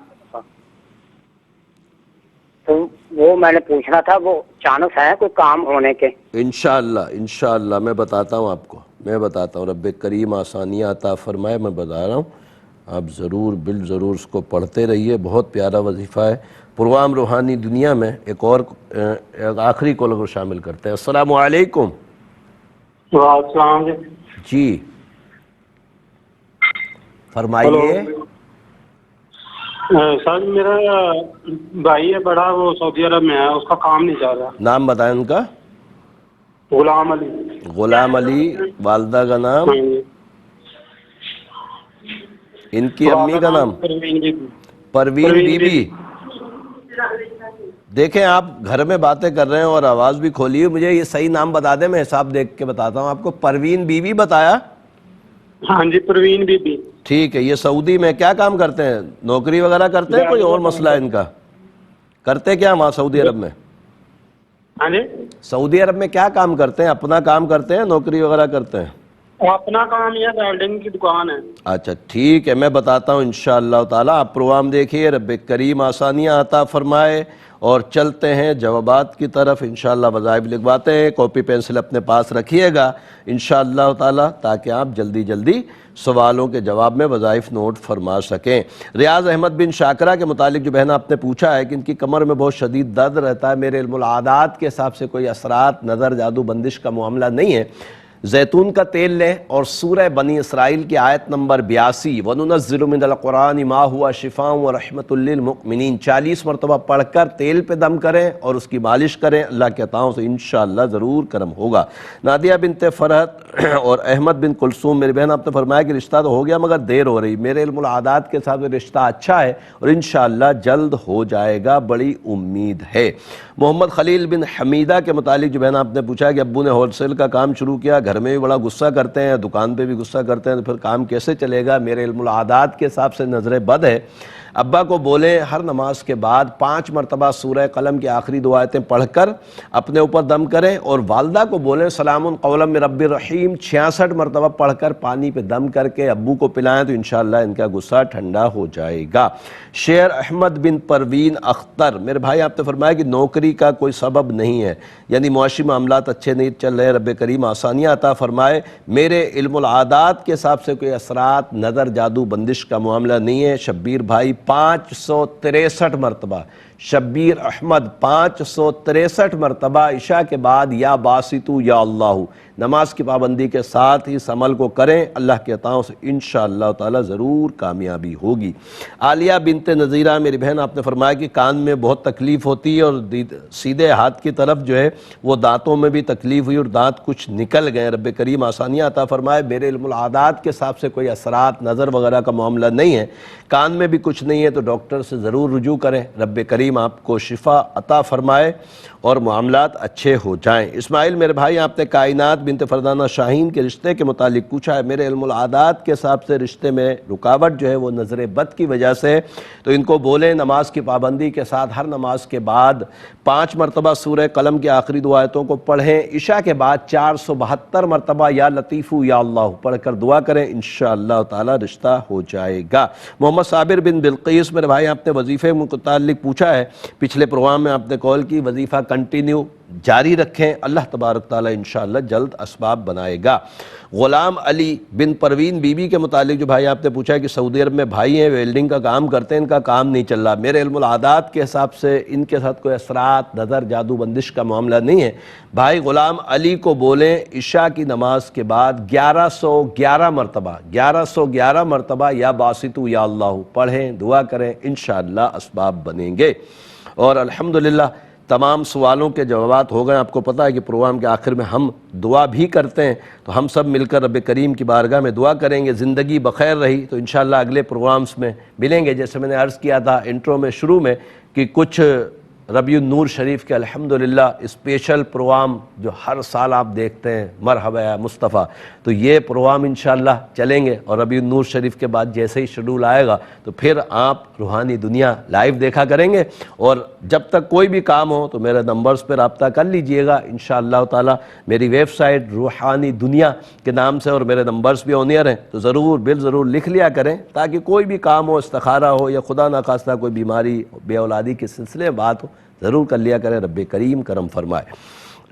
تو وہ میں نے پوچھنا تھا, وہ چانس ہے کوئی کام ہونے کے؟ انشاءاللہ میں بتاتا ہوں آپ کو, میں بتاتا ہوں. رب کریم آسانیاں عطا فرمائے. میں بتا رہا ہوں, آپ ضرور بالضرور اس کو پڑھتے رہیے. بہت پیارا وظیفہ ہے. پروگرام روحانی دنیا میں ایک اور آخری کال کو شامل کرتے ہیں. السلام علیکم. السلام جی فرمائیے. سر میرا بھائی ہے بڑا, وہ سعودی عرب میں ہے, اس کا کام نہیں چل رہا. نام بتائیں ان کا. غلام علی. غلام علی. والدہ کا نام؟ ان کی امی کا نام پروین بی بی. دیکھیں آپ گھر میں باتیں کر رہے ہیں اور آواز بھی کھولی ہے, مجھے یہ صحیح نام بتا دیں, میں حساب دیکھ کے بتاتا ہوں آپ کو. پروین بی بی بتایا؟ ہاں جی پروین بی بی. ٹھیک ہے. یہ سعودی میں کیا کام کرتے ہیں؟ نوکری وغیرہ کرتے ہیں؟ کوئی اور مسئلہ ہے ان کا؟ کرتے کیا وہاں سعودی عرب میں؟ ہاں جی سعودی عرب میں کیا کام کرتے ہیں؟ اپنا کام کرتے ہیں, نوکری وغیرہ کرتے ہیں؟ اپنا کام یہ ویلڈنگ کی دکان ہے. اچھا ٹھیک ہے, میں بتاتا ہوں انشاءاللہ تعالی. آپ پروگرام دیکھیے, رب کریم آسانیاں عطا فرمائے. اور چلتے ہیں جوابات کی طرف. انشاءاللہ وظائف لکھواتے ہیں, کاپی پینسل اپنے پاس رکھیے گا انشاءاللہ تعالی, تاکہ آپ جلدی جلدی سوالوں کے جواب میں وظائف نوٹ فرما سکیں. ریاض احمد بن شاکرہ کے متعلق جو بہن آپ نے پوچھا ہے کہ ان کی کمر میں بہت شدید درد رہتا ہے, میرے علم العادات کے حساب سے کوئی اثرات, نظر, جادو, بندش کا معاملہ نہیں ہے. زیتون کا تیل لیں اور سورہ بنی اسرائیل کی آیت نمبر 82 وَنُنَزِّلُ مِنَ الْقُرْآنِ مَا هُوَ شِفَاءٌ وَرَحْمَةٌ لِّلْمُؤْمِنِينَ 40 مرتبہ پڑھ کر تیل پہ دم کریں اور اس کی مالش کریں. اللہ کے عطاؤں سے انشاءاللہ ضرور کرم ہوگا. نادیہ بنت فرحت اور احمد بن کلثوم, میری بہن آپ نے فرمایا کہ رشتہ تو ہو گیا مگر دیر ہو رہی. میرے علم العادات کے ساتھ رشتہ اچھا ہے اور انشاءاللہ جلد ہو جائے گا, بڑی امید ہے. محمد خلیل بن حمیدہ کے متعلق جو بہن آپ نے پوچھا کہ ابو نے ہول سیل کا کام شروع کیا, گھر میں بھی بڑا غصہ کرتے ہیں, دکان پہ بھی غصہ کرتے ہیں, تو پھر کام کیسے چلے گا؟ میرے علم العادات کے حساب سے نظر بد ہے. ابا کو بولیں ہر نماز کے بعد 5 مرتبہ سورہ قلم کی آخری 2 آیتیں پڑھ کر اپنے اوپر دم کریں, اور والدہ کو بولیں سلام قولا من رب الرحیم 66 مرتبہ پڑھ کر پانی پہ دم کر کے ابو کو پلائیں, تو انشاءاللہ ان کا غصہ ٹھنڈا ہو جائے گا. شیر احمد بن پروین اختر, میرے بھائی آپ نے فرمایا کہ نوکری کا کوئی سبب نہیں ہے, یعنی معاشی معاملات اچھے نہیں چل رہے, رب کریم آسانیاں عطا فرمائے. میرے علم العادات کے حساب سے کوئی اثرات, نظر, جادو, بندش کا معاملہ نہیں ہے. شبیر بھائی 563 مرتبہ, شبیر احمد 563 مرتبہ عشاء کے بعد یا باسطو یا اللہ, نماز کی پابندی کے ساتھ اس عمل کو کریں. اللہ کے عطاؤں سے انشاءاللہ تعالی ضرور کامیابی ہوگی. عالیہ بنت نذیرہ, میری بہن آپ نے فرمایا کہ کان میں بہت تکلیف ہوتی ہے اور سیدھے ہاتھ کی طرف جو ہے وہ دانتوں میں بھی تکلیف ہوئی اور دانت کچھ نکل گئے. رب کریم آسانیاں عطا فرمائے. میرے علم العادات کے حساب سے کوئی اثرات, نظر وغیرہ کا معاملہ نہیں ہے. کان میں بھی کچھ نہیں ہے تو ڈاکٹر سے ضرور رجوع کریں. رب کریم آپ کو شفا عطا فرمائے اور معاملات اچھے ہو جائیں. اسماعیل میرے بھائی آپ نے کائنات بنت فردانہ شاہین کے رشتے کے متعلق پوچھا ہے. میرے علم العادات کے حساب سے رشتے میں رکاوٹ جو ہے وہ نظر بد کی وجہ سے, تو ان کو بولیں نماز کی پابندی کے ساتھ ہر نماز کے بعد 5 مرتبہ سورہ قلم کی آخری 2 آیتوں کو پڑھیں. عشاء کے بعد 472 مرتبہ یا لطیفو یا اللہ پڑھ کر دعا کریں, انشاءاللہ تعالی رشتہ ہو جائے گا. محمد صابر بن بلقیس, میرے بھائی آپ نے وظیفے کے متعلق پوچھا ہے. پچھلے پروگرام میں آپ نے کال کی, وظیفہ کنٹینیو جاری رکھیں, اللہ تبارک تعالی انشاءاللہ جلد اسباب بنائے گا. غلام علی بن پروین بی بی کے متعلق جو بھائی آپ نے پوچھا ہے کہ سعودی عرب میں بھائی ہیں, ویلڈنگ کا کام کرتے ہیں, ان کا کام نہیں چل رہا. میرے علم العادات کے حساب سے ان کے ساتھ کوئی اثرات, نظر, جادو, بندش کا معاملہ نہیں ہے. بھائی غلام علی کو بولیں عشاء کی نماز کے بعد 1111 مرتبہ یا باسطو یا اللہ پڑھیں, دعا کریں, انشاءاللہ اسباب بنیں گے. اور الحمدللہ تمام سوالوں کے جوابات ہو گئے. آپ کو پتہ ہے کہ پروگرام کے آخر میں ہم دعا بھی کرتے ہیں, تو ہم سب مل کر رب کریم کی بارگاہ میں دعا کریں گے. زندگی بخیر رہی تو انشاءاللہ اگلے پروگرامز میں ملیں گے. جیسے میں نے عرض کیا تھا انٹرو میں شروع میں کہ کچھ ربیع النور شریف کے الحمدللہ اسپیشل پروگرام جو ہر سال آپ دیکھتے ہیں مرحبا یا مصطفیٰ، تو یہ پروگرام انشاءاللہ چلیں گے، اور ربیع النور شریف کے بعد جیسے ہی شیڈول آئے گا تو پھر آپ روحانی دنیا لائیو دیکھا کریں گے۔ اور جب تک کوئی بھی کام ہو تو میرے نمبرز پہ رابطہ کر لیجئے گا انشاءاللہ تعالی۔ میری ویب سائٹ روحانی دنیا کے نام سے اور میرے نمبرز بھی آن ایئر ہیں، تو ضرور ضرور لکھ لیا کریں تاکہ کوئی بھی کام ہو، استخارہ ہو یا خدا نخواستہ کوئی بیماری بے اولادی کے سلسلے میں بات ہو، ضرور کر لیا کریں۔ رب کریم کرم فرمائے۔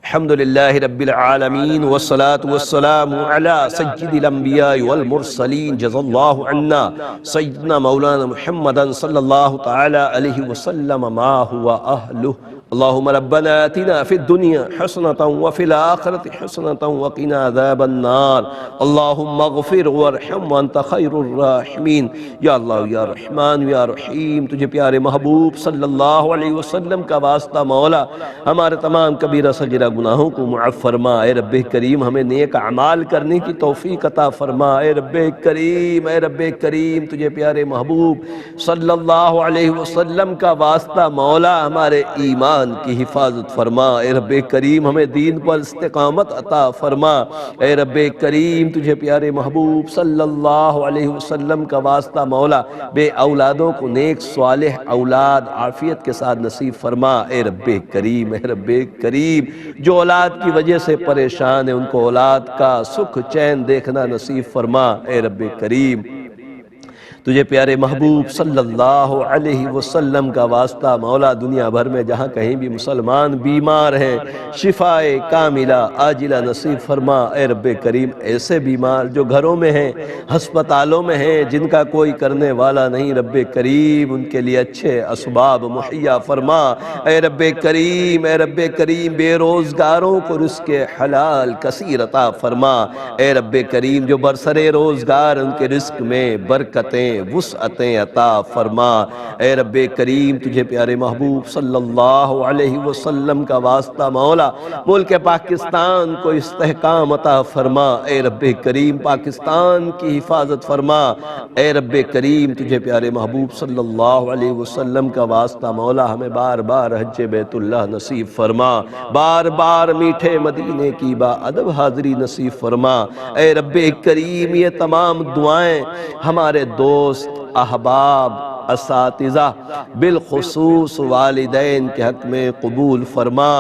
الحمدللہ رب العالمین والصلاة والسلام علی سید الانبیاء والمرسلین، جزا اللہ عنا سیدنا مولانا محمد صلی اللہ تعالی علیہ وسلم ما ہوا اہلہ۔ اللہم ربنا آتنا فی الدنیا حسنة وفی الآخرة حسنة وقنا عذاب النار۔ اللہم اغفر وارحم وانت خیر الراحمین۔ یا اللہ یا رحمان یا رحیم، تجھے پیارے محبوب صلی اللہ علیہ وسلم کا واسطہ مولا ہمارے تمام کبیرہ صغیرہ گناہوں کو معاف فرما۔ اے رب کریم ہمیں نیک اعمال کرنے کی توفیق عطا فرما۔ اے رب کریم تجھے پیارے محبوب صلی اللہ علیہ وسلم کا واسطہ مولا ہمارے ایمان کی حفاظت فرما۔ اے رب کریم ہمیں دین پر استقامت عطا فرما۔ اے رب کریم تجھے پیارے محبوب صلی اللہ علیہ وسلم کا واسطہ مولا بے اولادوں کو نیک صالح اولاد عافیت کے ساتھ نصیب فرما۔ اے رب کریم جو اولاد کی وجہ سے پریشان ہیں ان کو اولاد کا سکھ چین دیکھنا نصیب فرما۔ اے رب کریم تجھے پیارے محبوب صلی اللہ علیہ وسلم کا واسطہ مولا دنیا بھر میں جہاں کہیں بھی مسلمان بیمار ہیں شفاء کاملہ عاجلہ نصیب فرما۔ اے رب کریم ایسے بیمار جو گھروں میں ہیں، ہسپتالوں میں ہیں، جن کا کوئی کرنے والا نہیں، رب کریم ان کے لیے اچھے اسباب مہیا فرما۔ اے رب کریم بے روزگاروں کو رزق حلال کثیر عطا فرما۔ اے رب کریم جو برسرے روزگار ان کے رزق میں برکتیں وسعتیں عطا فرما۔ اے رب کریم تجھے پیارے محبوب صلی اللہ علیہ وسلم کا واسطہ مولا ملک پاکستان کو استحکام عطا فرما۔ اے رب کریم پاکستان کی حفاظت فرما۔ اے رب کریم تجھے پیارے محبوب صلی اللہ علیہ وسلم کا واسطہ مولا ہمیں بار بار حج بیت اللہ نصیب فرما، بار بار میٹھے مدینے کی با ادب حاضری نصیب فرما۔ اے رب کریم یہ تمام دعائیں ہمارے دوست احباب اساتذہ بالخصوص والدین کے حق میں قبول فرما۔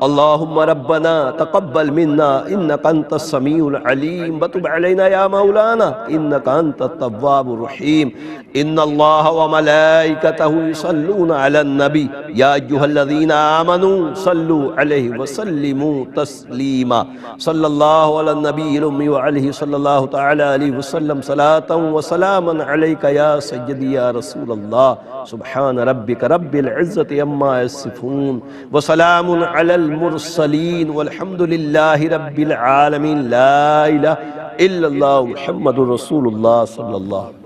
اللہم ربنا تقبل منا انکا انت السمیع العلیم وتب علینا یا مولانا انکا انت التواب الرحیم۔ ان اللہ وملائکتہ یصلون علی النبی یا ایہا الذین آمنوا صلوا علیہ وسلموا تسلیما۔ صلی اللہ علی النبی الامی وعلیہ صلی اللہ تعالی علیہ وسلم صلاة وسلاما علیک یا سیدی یا رسول اللہ۔ سبحان ربک رب العزت عما یصفون وسلام علی المرسلین والحمد للہ رب العالمین۔ لا الہ الا اللہ محمد رسول اللہ صلی اللہ علیہ وسلم۔